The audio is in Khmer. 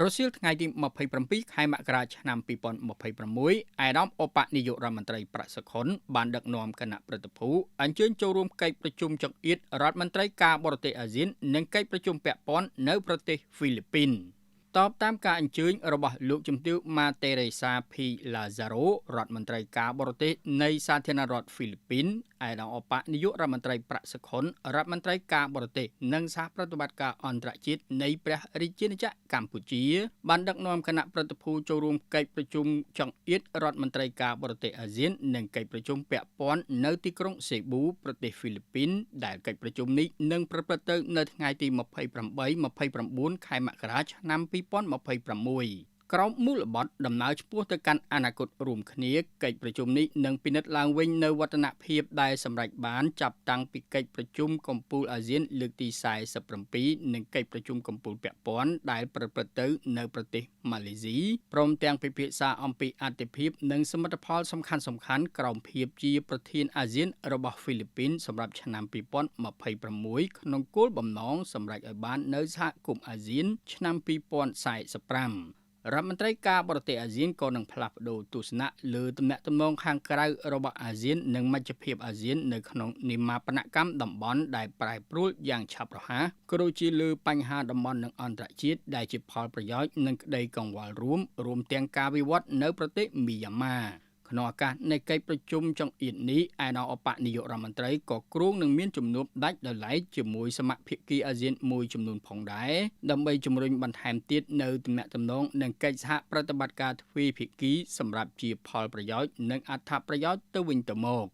រសៀលថ្ងៃទី27ខែមករាឆ្នាំ2026អាដាមឧបនាយករដ្ឋមន្ត្រីប្រាក់សុខុនបានដឹកនាំគណៈព្រឹទ្ធភូអញ្ជើញចូលរួមកិច្ចប្រជុំចង្អៀតរដ្ឋមន្ត្រីការបរទេសអាស៊ាននិងកិច្ចប្រជុំពាក់ព័ន្ធនៅប្រទេសហ្វីលីពីនតបតាមការអញ្ជើញរបស់លោកជំទាវម៉ាតេរេសាភីឡាហ្សារ៉ូរដ្ឋមន្ត្រីការបរទេសនៃសាធារណរដ្ឋហ្វីលីពីនអាដាមឧបនាយករដ្ឋមន្ត្រីប្រាក់សុខុនរដ្ឋមន្ត្រីការបរទេសនិងសហប្រតិបត្តិការអន្តរជាតិនៃព្រះរាជាណាចក្រកម្ពុជាបានដឹកនាំគណៈព្រឹទ្ធភូចូលរួមកិច្ចប្រជុំចង្អៀតរដ្ឋមន្ត្រីការបរទេសអាស៊ាននិងកិច្ចប្រជុំពាក់ព័ន្ធនៅទីក្រុងសេប៊ូប្រទេសហ្វីលីពីនដែលកិច្ចប្រជុំនេះនឹងប្រព្រឹត្តទៅនៅថ្ងៃទី28-29ខែមករាឆ្នាំ2026ក្រមមូលបត្រដំណើរឆ្ពោះទៅកាន់អនាគតរួមគ្នាកិច្ចប្រជុំនេះនឹងពិនិត្យឡើងវិញនៅវឌ្ឍនភាពដែលសម្រេចបានចាប់តាំងពីកិច្ចប្រជុំកំពូលអាស៊ានលើកទី47និងកិច្ចប្រជុំកំពូលពាក់ព័ន្ធដែលប្រព្រឹត្តទៅនៅប្រទេសម៉ាឡេស៊ីព្រមទាំងពិភាក្សាអំពីអត្ថប្រយោជន៍និងសមិទ្ធផលសំខាន់ៗក្រោមភាពជាប្រធានអាស៊ានរបស់ហ្វីលីពីនសម្រាប់ឆ្នាំ2026ក្នុងគោលបំណងសម្រេចឲ្យបាននៅសហគមន៍អាស៊ានឆ្នាំ2045រដ្ឋមន្ត្រីការបរទេសអាស៊ានក៏នឹងផ្លាស់ប្តូរទស្សនៈលើទំនាក់ទំនងខាងក្រៅរបស់អាស៊ាននិងមជ្ឈភាពអាស៊ាននៅក្នុងនិមាបនកម្មតំបន់ដែលប្រែប្រួលយ៉ាងឆាប់រហ័សក៏ដូចជាលើបញ្ហាតំបន់និងអន្តរជាតិដែលជាផលប្រយោជន៍និងក្តីកង្វល់រួមទាំងការវិវត្តនៅប្រទេសមីយ៉ាន់ម៉ាក្នុងឱកាសនៃកិច្ចប្រជុំចង្អៀតនេះអាដាមឧបនាយករដ្ឋមន្ត្រីក៏គ្រោងនឹងមានជំនួបដាច់ដោយឡែកជាមួយសមាភាគីអាស៊ានមួយចំនួនផងដែរដើម្បីជំរុញបន្ថែមទៀតនៅទំនាក់ទំនងនិងកិច្ចសហប្រតិបត្តិការទ្វេភាគីសម្រាប់ជាផលប្រយោជន៍និងអត្ថប្រយោជន៍ទៅវិញទៅមក